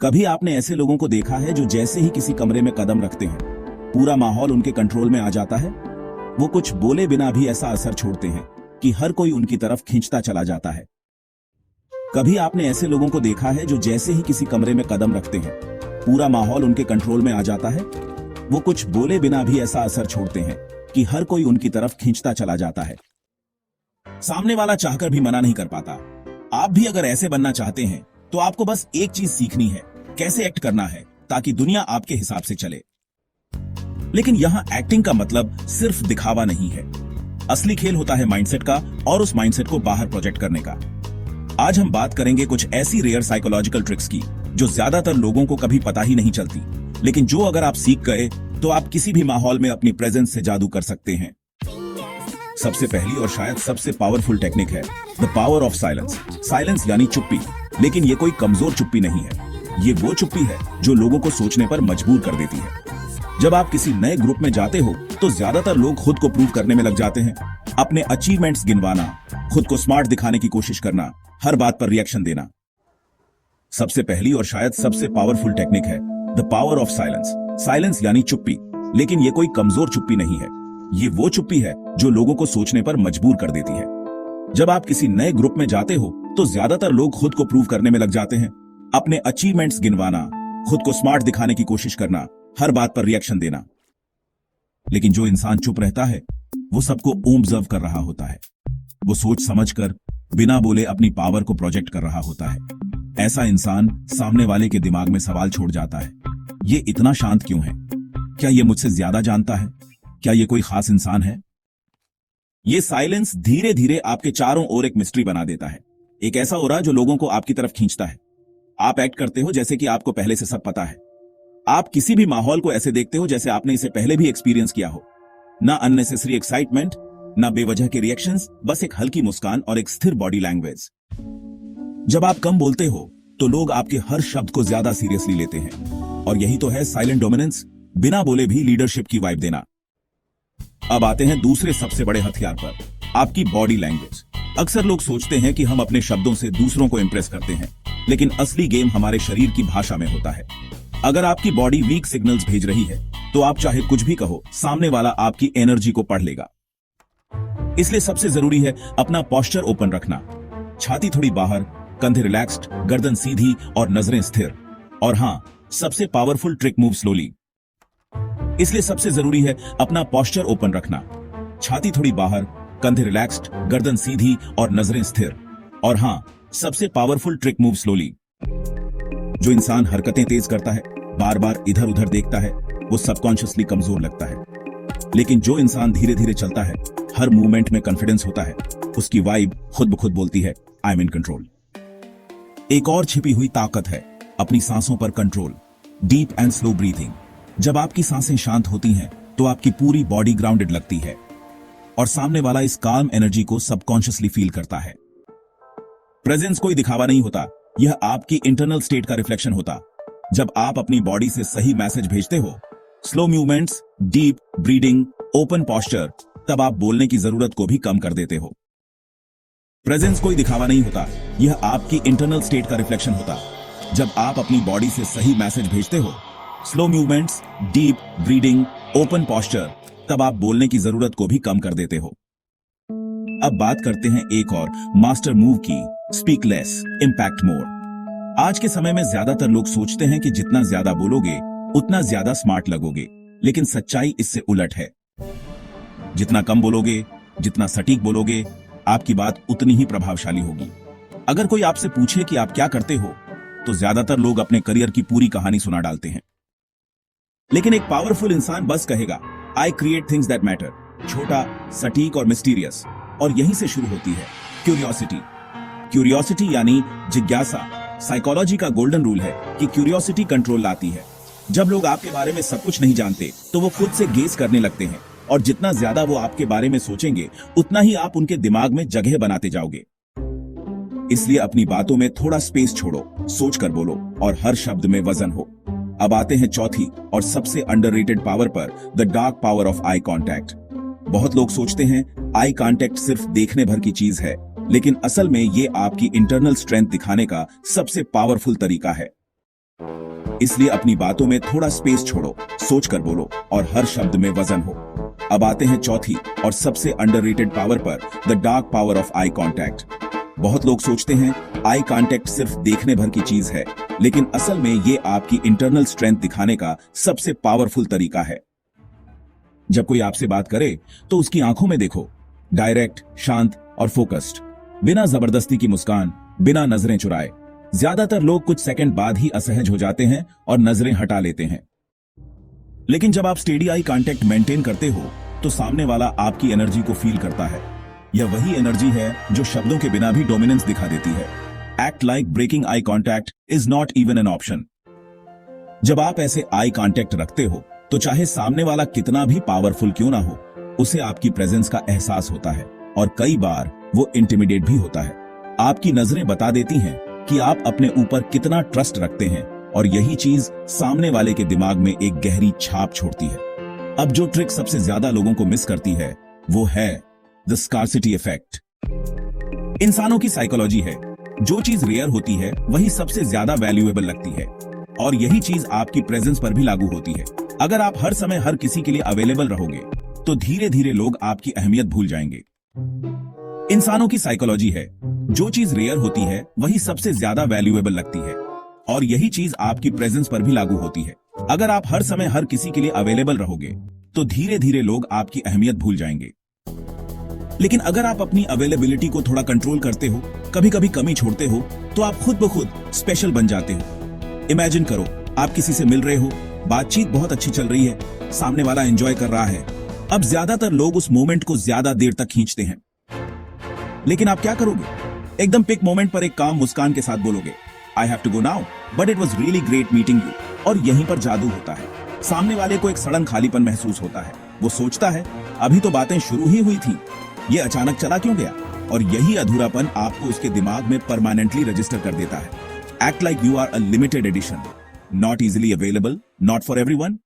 कभी आपने ऐसे लोगों को देखा है जो जैसे ही किसी कमरे में कदम रखते हैं पूरा माहौल उनके कंट्रोल में आ जाता है। वो कुछ बोले बिना भी ऐसा असर छोड़ते हैं कि हर कोई उनकी तरफ खींचता चला जाता है। कभी आपने ऐसे लोगों को देखा है जो जैसे ही किसी कमरे में कदम रखते हैं पूरा माहौल उनके कंट्रोल में आ जाता है। वो कुछ बोले बिना भी ऐसा असर छोड़ते हैं कि हर कोई उनकी तरफ खींचता चला जाता है। सामने वाला चाहकर भी मना नहीं कर पाता। आप भी अगर ऐसे बनना चाहते हैं तो आपको बस एक चीज सीखनी है, कैसे एक्ट करना है ताकि दुनिया आपके हिसाब से चले। लेकिन यहां एक्टिंग का मतलब सिर्फ दिखावा नहीं है। असली खेल होता है माइंडसेट का और उस माइंडसेट को बाहर प्रोजेक्ट करने का। आज हम बात करेंगे कुछ ऐसी रेयर साइकोलॉजिकल ट्रिक्स की जो ज्यादातर लोगों को कभी पता ही नहीं चलती, लेकिन जो अगर आप सीख गए तो आप किसी भी माहौल में अपनी प्रेजेंस से जादू कर सकते हैं। सबसे पहली और शायद सबसे पावरफुल टेक्निक है the power of silence. Silence यानी चुप्पी, लेकिन ये कोई कमजोर चुप्पी नहीं है। ये वो चुप्पी है जो लोगों को सोचने पर मजबूर कर देती है। जब आप किसी नए ग्रुप में जाते हो तो ज्यादातर लोग खुद को प्रूव करने में लग जाते हैं। अपने अचीवमेंट्स गिनवाना, खुद को स्मार्ट दिखाने की कोशिश करना, हर बात पर रिएक्शन देना। सबसे पहली और शायद सबसे पावरफुल टेक्निक है the power of silence. Silence यानी चुप्पी, लेकिन ये कोई कमजोर चुप्पी नहीं है। ये वो चुप्पी है जो लोगों को सोचने पर मजबूर कर देती है। जब आप किसी नए ग्रुप में जाते हो तो ज्यादातर लोग खुद को प्रूव करने में लग जाते हैं। अपने अचीवमेंट्स गिनवाना, खुद को स्मार्ट दिखाने की कोशिश करना, हर बात पर रिएक्शन देना। लेकिन जो इंसान चुप रहता है वो सबको ऑब्जर्व कर रहा होता है। वो सोच समझकर बिना बोले अपनी पावर को प्रोजेक्ट कर रहा होता है। ऐसा इंसान सामने वाले के दिमाग में सवाल छोड़ जाता है, ये इतना शांत क्यों है? क्या ये मुझसे ज्यादा जानता है? क्या ये कोई खास इंसान है? ये साइलेंस धीरे धीरे आपके चारों ओर एक मिस्ट्री बना देता है। एक ऐसा ओरा जो लोगों को आपकी तरफ खींचता है। आप एक्ट करते हो जैसे कि आपको पहले से सब पता है। आप किसी भी माहौल को ऐसे देखते हो जैसे आपने इसे पहले भी एक्सपीरियंस किया हो। ना अननेसेसरी एक्साइटमेंट, ना बेवजह के रिएक्शंस, बस एक हल्की मुस्कान और एक स्थिर बॉडी लैंग्वेज। जब आप कम बोलते हो तो लोग आपके हर शब्द को ज्यादा सीरियसली लेते हैं, और यही तो है साइलेंट डोमिनेंस, बिना बोले भी लीडरशिप की वाइब देना। अब आते हैं दूसरे सबसे बड़े हथियार पर, आपकी बॉडी लैंग्वेज। अक्सर लोग सोचते हैं कि हम अपने शब्दों से दूसरों को इंप्रेस करते हैं, लेकिन असली गेम हमारे शरीर की भाषा में होता है। अगर आपकी बॉडी वीक सिग्नल्स भेज रही है तो आप चाहे कुछ भी कहो, सामने वाला आपकी एनर्जी को पढ़ लेगा। इसलिए सबसे जरूरी है अपना पोस्चर ओपन रखना। छाती थोड़ी बाहर, कंधे रिलैक्स्ड, गर्दन सीधी और नजरें स्थिर। और हां, सबसे पावरफुल ट्रिक, मूव स्लोली। इसलिए सबसे जरूरी है अपना पोस्चर ओपन रखना। छाती थोड़ी बाहर, कंधे रिलैक्स्ड, गर्दन सीधी और नजरें स्थिर। और हां, सबसे पावरफुल ट्रिक, मूव स्लोली। जो इंसान हरकतें तेज करता है, बार बार इधर उधर देखता है, वो सबकॉन्शियसली कमजोर लगता है। लेकिन जो इंसान धीरे धीरे चलता है, हर मूवमेंट में कॉन्फिडेंस होता है, उसकी वाइब खुद ब खुद बोलती है, आई एम इन कंट्रोल। एक और छिपी हुई ताकत है अपनी सांसों पर control. Deep and slow breathing. जब आपकी सांसें शांत होती हैं तो आपकी पूरी बॉडी ग्राउंडेड लगती है, और सामने वाला इस काम एनर्जी को सबकॉन्शियसली फील करता है। प्रेजेंस कोई दिखावा नहीं होता, यह आपकी इंटरनल स्टेट का रिफ्लेक्शन होता। जब आप अपनी बॉडी से सही मैसेज भेजते हो, slow movements, deep breathing, open posture, तब आप बोलने की जरूरत को भी कम कर देते हो। प्रेजेंस कोई दिखावा नहीं होता, यह आपकी इंटरनल स्टेट का रिफ्लेक्शन होता। जब आप अपनी बॉडी से सही मैसेज भेजते हो, slow movements, deep breathing, open posture, तब आप बोलने की जरूरत को भी कम कर देते हो। अब बात करते हैं एक और मास्टर मूव की, स्पीक लेस, इंपैक्ट मोर। आज के समय में ज्यादातर लोग सोचते हैं कि जितना ज्यादा बोलोगे उतना ज्यादा स्मार्ट लगोगे, लेकिन सच्चाई इससे उलट है। जितना कम बोलोगे, जितना सटीक बोलोगे, आपकी बात उतनी ही प्रभावशाली होगी। अगर कोई आपसे पूछे कि आप क्या करते हो, तो ज्यादातर लोग अपने करियर की पूरी कहानी सुना डालते हैं। लेकिन एक पावरफुल इंसान बस कहेगा, I create things that matter. छोटा, सटीक और मिस्टीरियस। और यहीं से शुरू होती है क्यूरियोसिटी। क्यूरियोसिटी यानी जिज्ञासा। साइकोलॉजी का गोल्डन रूल है कि क्यूरियोसिटी कंट्रोल लाती है। जब लोग आपके बारे में सब कुछ नहीं जानते तो वो खुद से गेस करने लगते हैं, और जितना ज्यादा वो आपके बारे में सोचेंगे उतना ही आप उनके दिमाग में जगह बनाते जाओगे। इसलिए अपनी बातों में थोड़ा स्पेस छोड़ो, सोचकर बोलो, और हर शब्द में वजन हो। अब आते हैं चौथी और सबसे अंडररेटेड पावर पर, the dark power of eye contact. बहुत लोग सोचते हैं आई कांटेक्ट सिर्फ देखने भर की चीज है, लेकिन असल में ये आपकी इंटरनल स्ट्रेंथ दिखाने का सबसे पावरफुल तरीका है। इसलिए अपनी बातों में थोड़ा स्पेस छोड़ो, सोच कर बोलो और हर शब्द में वजन हो। अब आते हैं चौथी और सबसे अंडररेटेड पावर पर, the dark power of eye contact. बहुत लोग सोचते हैं आई कांटेक्ट सिर्फ देखने भर की चीज है, लेकिन असल में ये आपकी इंटरनल स्ट्रेंथ दिखाने का सबसे पावरफुल तरीका है। जब कोई आपसे बात करे तो उसकी आंखों में देखो, डायरेक्ट, शांत और फोकस्ड, बिना जबरदस्ती की मुस्कान, बिना नजरें चुराए। ज्यादातर लोग कुछ सेकंड बाद ही असहज हो जाते हैं और नजरें हटा लेते हैं। लेकिन जब आप स्टेडी आई कांटेक्ट मेंटेन करते हो तो सामने वाला आपकी एनर्जी को फील करता है। यह वही एनर्जी है जो शब्दों के बिना भी डोमिनेंस दिखा देती है। Act like breaking eye contact is not even an option. जब आप ऐसे आई कांटेक्ट रखते हो तो चाहे सामने वाला कितना भी पावरफुल क्यों ना हो, उसे आपकी प्रेजेंस का एहसास होता है और कई बार वो इंटिमिडेट भी होता है। आपकी नजरें बता देती हैं कि आप अपने ऊपर कितना ट्रस्ट रखते हैं और यही चीज सामने वाले के दिमाग में एक गहरी छाप छोड़ती है। अब जो ट्रिक सबसे ज्यादा लोगों को मिस करती है वो है द स्कार्सिटी इफेक्ट। इंसानों की साइकोलॉजी है, जो चीज रेयर होती है वही सबसे ज्यादा वैल्यूएबल लगती है और यही चीज आपकी प्रेजेंस पर भी लागू होती है। अगर आप हर समय हर किसी के लिए अवेलेबल रहोगे तो धीरे धीरे लोग आपकी अहमियत भूल जाएंगे। इंसानों की साइकोलॉजी है, जो चीज रेयर होती है वही सबसे ज्यादा वैल्यूएबल लगती है और यही चीज आपकी प्रेजेंस पर भी लागू होती है। अगर आप हर समय हर किसी के लिए अवेलेबल रहोगे तो धीरे धीरे लोग आपकी अहमियत भूल जाएंगे। लेकिन अगर आप अपनी अवेलेबिलिटी को थोड़ा कंट्रोल करते हो, कभी कभी कमी छोड़ते हो, तो आप खुद ब खुद स्पेशल बन जाते हो। इमेजिन करो, आप किसी से मिल रहे हो, बातचीत बहुत अच्छी चल रही है, सामने वाला एंजॉय कर रहा है। अब ज्यादातर लोग उस मोमेंट को ज्यादा देर तक खींचते हैं, लेकिन आप क्या करोगे? एकदम पिक मोमेंट पर एक काम मुस्कान के साथ बोलोगे, I have to go now but it was really great meeting you. और यहीं पर जादू होता है। सामने वाले को एक सडन खालीपन महसूस होता है। वो सोचता है अभी तो बातें शुरू ही हुई थी, ये अचानक चला क्यों गया? और यही अधूरापन आपको उसके दिमाग में परमानेंटली रजिस्टर कर देता है। Act like you are a limited edition, not easily available, not for everyone.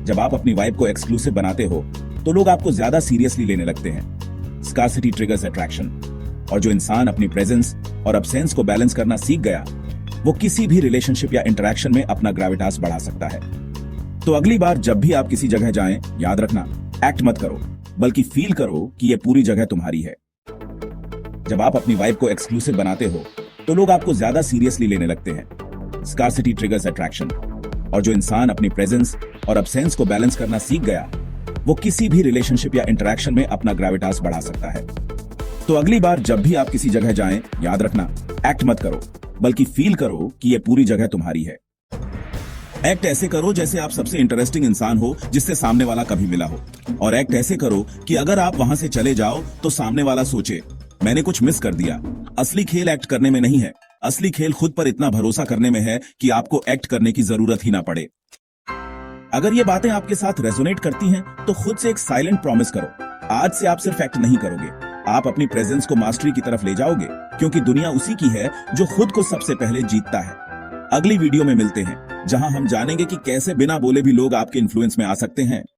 जब आप अपनी वाइब को एक्सक्लूसिव बनाते हो तो लोग आपको ज्यादा सीरियसली लेने लगते हैं। स्कार्सिटी ट्रिगर्स अट्रैक्शन, और जो इंसान अपनी प्रेजेंस और अब्सेंस को बैलेंस करना सीख गया, वो किसी भी रिलेशनशिप या इंटरेक्शन में अपना ग्रेविटास बढ़ा सकता है। तो अगली बार जब भी आप किसी जगह जाएं, याद रखना, एक्ट मत करो, बल्कि फील करो कि ये पूरी जगह तुम्हारी है। जब आप अपनी वाइब को एक्सक्लूसिव बनाते हो तो लोग आपको ज्यादा सीरियसली लेने लगते हैं। स्कार्सिटी ट्रिगर्स अट्रैक्शन, और जो इंसान अपनी प्रेजेंस और अब्सेंस को बैलेंस करना सीख गया, वो किसी भी रिलेशनशिप या इंटरेक्शन में अपना ग्रेविटास बढ़ा सकता है। तो अगली बार जब भी आप किसी जगह जाएं, याद रखना, एक्ट मत करो, बल्कि फील करो कि ये पूरी जगह तुम्हारी है। एक्ट ऐसे करो जैसे आप सबसे इंटरेस्टिंग इंसान हो जिससे सामने वाला कभी मिला हो, और एक्ट ऐसे करो कि अगर आप वहां से चले जाओ तो सामने वाला सोचे मैंने कुछ मिस कर दिया। असली खेल एक्ट करने में नहीं है, असली खेल खुद पर इतना भरोसा करने में है कि आपको एक्ट करने की जरूरत ही ना पड़े। अगर ये बातें आपके साथ रेजोनेट करती हैं तो खुद से एक साइलेंट प्रॉमिस करो, आज से आप सिर्फ एक्ट नहीं करोगे, आप अपनी प्रेजेंस को मास्टरी की तरफ ले जाओगे, क्योंकि दुनिया उसी की है जो खुद को सबसे पहले जीतता है। अगली वीडियो में मिलते हैं, जहां हम जानेंगे कि कैसे बिना बोले भी लोग आपके इन्फ्लुएंस में आ सकते हैं।